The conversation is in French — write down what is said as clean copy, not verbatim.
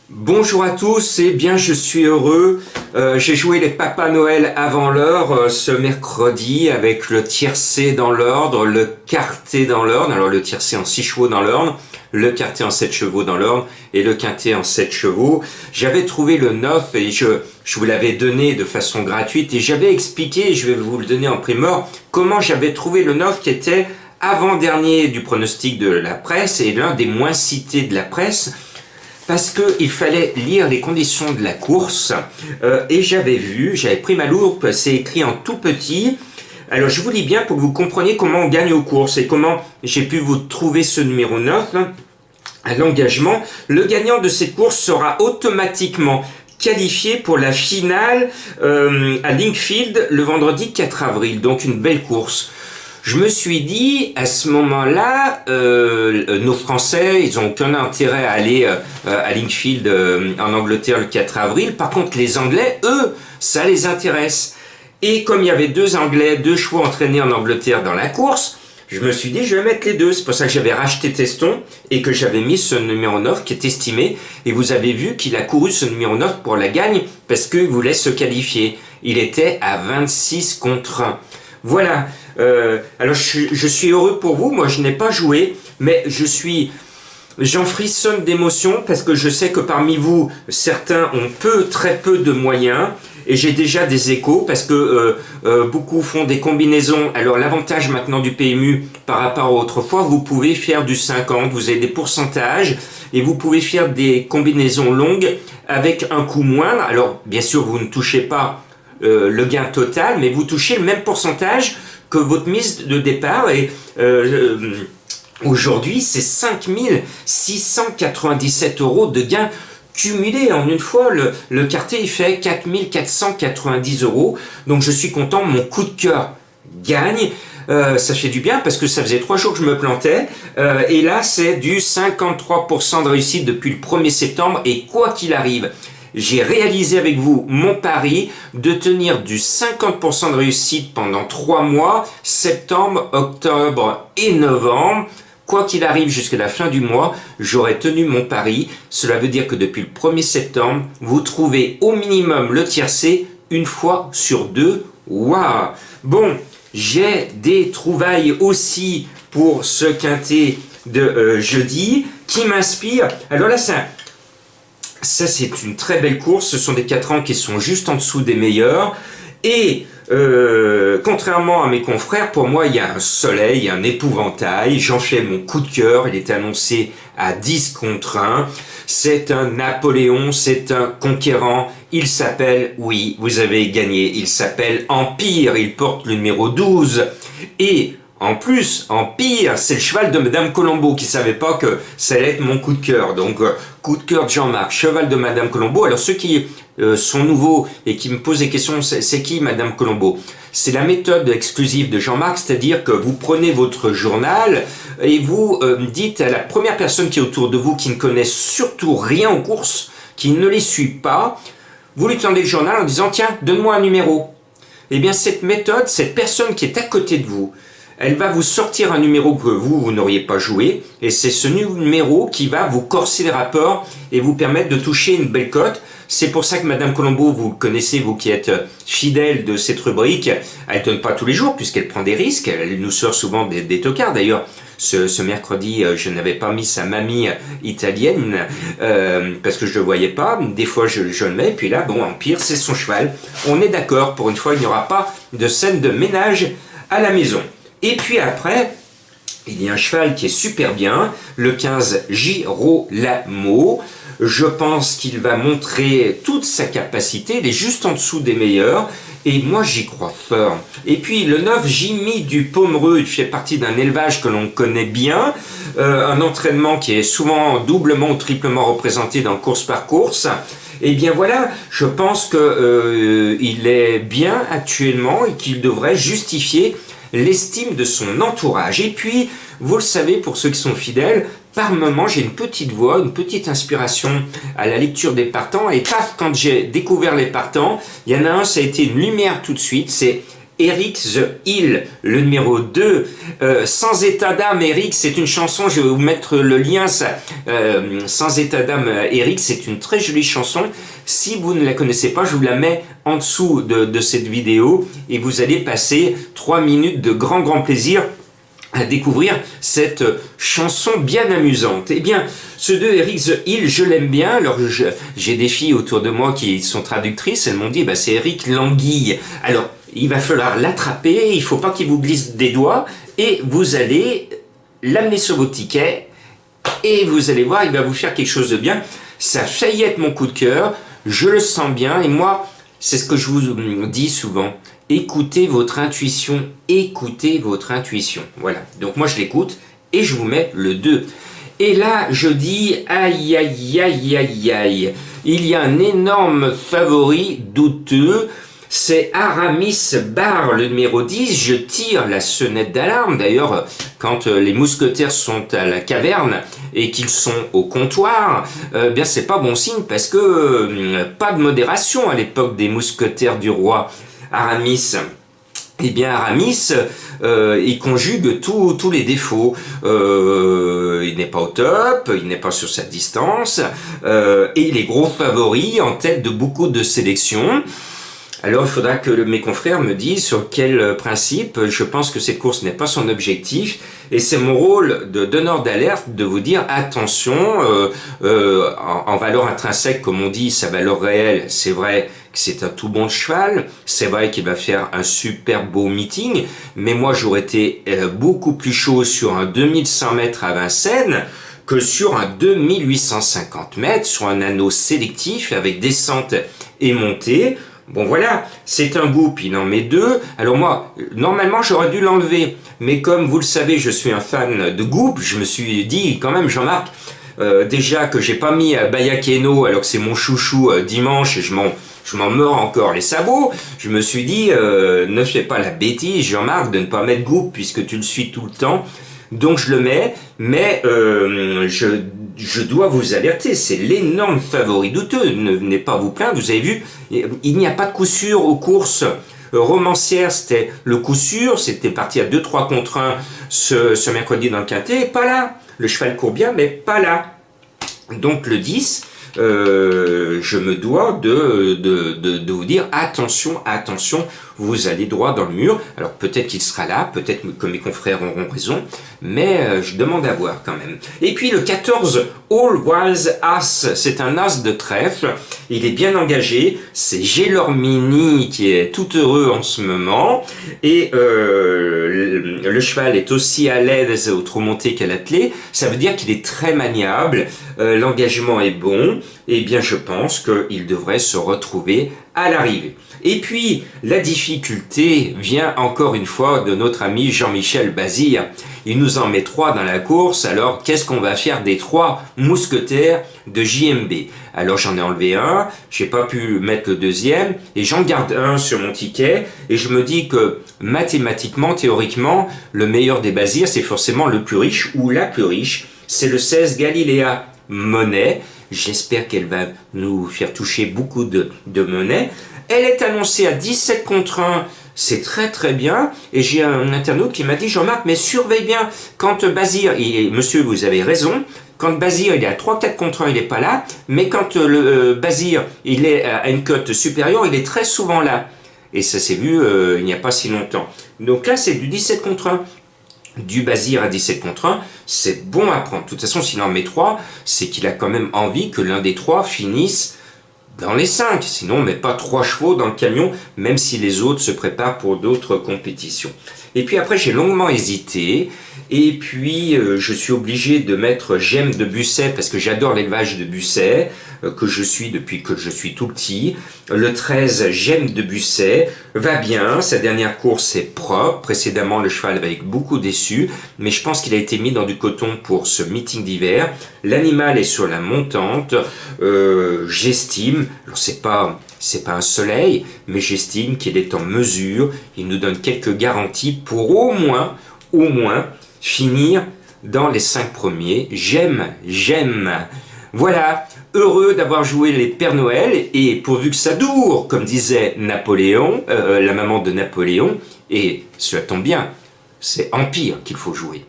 Bonjour à tous, et bien je suis heureux. J'ai joué les Papa Noël avant l'heure ce mercredi avec le tiercé dans l'ordre, le quartet dans l'ordre, alors le tiercé en 6 chevaux dans l'ordre, le quartet en 7 chevaux dans l'ordre et le quintet en 7 chevaux. J'avais trouvé le 9 et je vous l'avais donné de façon gratuite et j'avais expliqué, je vais vous le donner en primeur, comment j'avais trouvé le 9 qui était avant-dernier du pronostic de la presse et l'un des moins cités de la presse. Parce qu'il fallait lire les conditions de la course et j'avais pris ma loupe, c'est écrit en tout petit. Alors je vous lis bien pour que vous compreniez comment on gagne aux courses et comment j'ai pu vous trouver ce numéro 9 à l'engagement. Le gagnant de cette course sera automatiquement qualifié pour la finale à Linkfield le vendredi 4 avril, donc une belle course. Je me suis dit, à ce moment-là, nos Français, ils n'ont aucun intérêt à aller à Linkfield en Angleterre le 4 avril. Par contre, les Anglais, eux, ça les intéresse. Et comme il y avait deux Anglais, deux chevaux entraînés en Angleterre dans la course, je me suis dit, je vais mettre les deux. C'est pour ça que j'avais racheté Teston et que j'avais mis ce numéro 9 qui est estimé. Et vous avez vu qu'il a couru ce numéro 9 pour la gagne parce qu'il voulait se qualifier. Il était à 26 contre 1. Voilà. Alors je suis heureux pour vous, moi je n'ai pas joué, mais j'en frissonne d'émotion parce que je sais que parmi vous, certains ont très peu de moyens et j'ai déjà des échos parce que beaucoup font des combinaisons. Alors l'avantage maintenant du PMU par rapport à autrefois, vous pouvez faire du 50, vous avez des pourcentages et vous pouvez faire des combinaisons longues avec un coût moindre. Alors bien sûr vous ne touchez pas le gain total, mais vous touchez le même pourcentage que votre mise de départ et aujourd'hui c'est 5 697 € de gains cumulés en une fois. Le quartier il fait 4 490 €, donc je suis content, mon coup de cœur gagne. Ça fait du bien parce que ça faisait 3 jours que je me plantais et là c'est du 53% de réussite depuis le 1er septembre et quoi qu'il arrive, j'ai réalisé avec vous mon pari de tenir du 50% de réussite pendant 3 mois, septembre, octobre et novembre. Quoi qu'il arrive jusqu'à la fin du mois, j'aurai tenu mon pari. Cela veut dire que depuis le 1er septembre, vous trouvez au minimum le tiercé une fois sur 2. Waouh! Bon, j'ai des trouvailles aussi pour ce quintet de jeudi qui m'inspire. Alors là, ça, c'est une très belle course. Ce sont des 4 ans qui sont juste en dessous des meilleurs. Et contrairement à mes confrères, pour moi, il y a un soleil, un épouvantail. J'en fais mon coup de cœur. Il est annoncé à 10 contre 1. C'est un Napoléon, c'est un conquérant. Il s'appelle, oui, vous avez gagné, il s'appelle Empire. Il porte le numéro 12. Et en plus, Empire, c'est le cheval de Madame Colombo qui savait pas que ça allait être mon coup de cœur. Donc, coup de cœur de Jean-Marc, cheval de Madame Colombo. Alors, ceux qui sont nouveaux et qui me posent des questions, c'est qui Madame Colombo? C'est la méthode exclusive de Jean-Marc, c'est-à-dire que vous prenez votre journal et vous dites à la première personne qui est autour de vous, qui ne connaît surtout rien aux courses, qui ne les suit pas, vous lui tendez le journal en disant « Tiens, donne-moi un numéro ». Eh bien, cette méthode, cette personne qui est à côté de vous, elle va vous sortir un numéro que vous n'auriez pas joué, et c'est ce numéro qui va vous corser les rapports et vous permettre de toucher une belle cote. C'est pour ça que Madame Colombo, vous connaissez, vous qui êtes fidèle de cette rubrique, elle ne donne pas tous les jours puisqu'elle prend des risques, elle nous sort souvent des tocards. D'ailleurs, ce mercredi, je n'avais pas mis sa mamie italienne parce que je ne le voyais pas. Des fois, je le mets, puis là, bon, Empire, c'est son cheval. On est d'accord, pour une fois, il n'y aura pas de scène de ménage à la maison. Et puis après, il y a un cheval qui est super bien, le 15 Girolamo. Je pense qu'il va montrer toute sa capacité, il est juste en dessous des meilleurs, et moi j'y crois fort. Et puis le 9 Jimmy du Pomereux, il fait partie d'un élevage que l'on connaît bien, un entraînement qui est souvent doublement ou triplement représenté dans course par course. Et bien voilà, je pense qu'il est bien actuellement et qu'il devrait justifier l'estime de son entourage. Et puis, vous le savez, pour ceux qui sont fidèles, par moment, j'ai une petite voix, une petite inspiration à la lecture des partants. Et paf, quand j'ai découvert les partants, il y en a un, ça a été une lumière tout de suite. C'est Eric the Hill, le numéro 2. Sans état d'âme, Eric, c'est une chanson, je vais vous mettre le lien, ça. Sans état d'âme, Eric, c'est une très jolie chanson. Si vous ne la connaissez pas, je vous la mets en dessous de cette vidéo et vous allez passer 3 minutes de grand plaisir à découvrir cette chanson bien amusante. Eh bien, ce de Eric the Hill, je l'aime bien. Alors, j'ai des filles autour de moi qui sont traductrices. Elles m'ont dit, bah, c'est Eric l'anguille. Alors, il va falloir l'attraper. Il ne faut pas qu'il vous glisse des doigts. Et vous allez l'amener sur vos tickets. Et vous allez voir, il va vous faire quelque chose de bien. Ça a failli être mon coup de cœur. Je le sens bien. Et moi, c'est ce que je vous dis souvent. Écoutez votre intuition, écoutez votre intuition. Voilà, donc moi je l'écoute et je vous mets le 2. Et là, je dis aïe aïe aïe aïe aïe. Il y a un énorme favori douteux, c'est Aramis Barre, le numéro 10. Je tire la sonnette d'alarme. D'ailleurs, quand les mousquetaires sont à la caverne et qu'ils sont au comptoir, bien c'est pas bon signe parce que pas de modération à l'époque des mousquetaires du roi. Aramis, eh bien Aramis, il conjugue tous les défauts. Il n'est pas au top, il n'est pas sur sa distance, et il est gros favori en tête de beaucoup de sélections. Alors il faudra que mes confrères me disent sur quel principe. Je pense que cette course n'est pas son objectif et c'est mon rôle de donneur d'alerte de vous dire attention, en valeur intrinsèque comme on dit, sa valeur réelle, c'est vrai que c'est un tout bon cheval, c'est vrai qu'il va faire un super beau meeting, mais moi j'aurais été beaucoup plus chaud sur un 2100 mètres à Vincennes que sur un 2850 mètres, sur un anneau sélectif avec descente et montée. Bon voilà, c'est un groupe, il en met 2. Alors moi, normalement j'aurais dû l'enlever. Mais comme vous le savez, je suis un fan de groupe, je me suis dit quand même Jean-Marc, déjà que j'ai pas mis Bayakeno alors que c'est mon chouchou dimanche et je m'en mords encore les sabots. Je me suis dit, ne fais pas la bêtise Jean-Marc de ne pas mettre groupe puisque tu le suis tout le temps. Donc je le mets, mais je dois vous alerter, c'est l'énorme favori douteux, ne venez pas vous plaindre, vous avez vu, il n'y a pas de coup sûr aux courses romancières, c'était le coup sûr, c'était parti à 2-3 contre 1 ce mercredi dans le quintet, et pas là, le cheval court bien, mais pas là. Donc le 10, je me dois de vous dire attention, vous allez droit dans le mur. Alors peut-être qu'il sera là, peut-être que mes confrères auront raison, mais je demande à voir quand même. Et puis le 14, All Wise As, c'est un as de trèfle, il est bien engagé, c'est Gélormini qui est tout heureux en ce moment, et le cheval est aussi à l'aise au trot monté qu'à l'attelé, ça veut dire qu'il est très maniable, l'engagement est bon, et bien je pense qu'il devrait se retrouver à l'arrivée. Et puis, la difficulté vient encore une fois de notre ami Jean-Michel Bazir. Il nous en met 3 dans la course, alors qu'est-ce qu'on va faire des 3 mousquetaires de JMB? Alors j'en ai enlevé un, j'ai pas pu mettre le deuxième, et j'en garde un sur mon ticket, et je me dis que mathématiquement, théoriquement, le meilleur des Bazirs, c'est forcément le plus riche, ou la plus riche, c'est le 16 Galiléa Monnaie. J'espère qu'elle va nous faire toucher beaucoup de monnaie. Elle est annoncée à 17 contre 1, c'est très bien. Et j'ai un internaute qui m'a dit, Jean-Marc, mais surveille bien, quand Bazir, monsieur, vous avez raison, quand Bazir il est à 3-4 contre 1, il n'est pas là, mais quand le Bazir il est à une cote supérieure, il est très souvent là. Et ça s'est vu il n'y a pas si longtemps. Donc là, c'est du 17 contre 1. Du Bazir à 17 contre 1, c'est bon à prendre. De toute façon, s'il en met 3, c'est qu'il a quand même envie que l'un des 3 finisse dans les 5. Sinon, on ne met pas 3 chevaux dans le camion, même si les autres se préparent pour d'autres compétitions. Et puis après, j'ai longuement hésité. Et puis, je suis obligé de mettre Gemme de Busset, parce que j'adore l'élevage de Busset, que je suis depuis que je suis tout petit. Le 13, Gemme de Busset, va bien. Sa dernière course est propre. Précédemment, le cheval avait beaucoup déçu, mais je pense qu'il a été mis dans du coton pour ce meeting d'hiver. L'animal est sur la montante. J'estime, alors c'est pas un soleil, mais j'estime qu'il est en mesure. Il nous donne quelques garanties pour au moins, finir dans les 5 premiers. J'aime Voilà, heureux d'avoir joué les Pères Noël, et pourvu que ça dure, comme disait Napoléon, la maman de Napoléon, et cela tombe bien, c'est Empire qu'il faut jouer.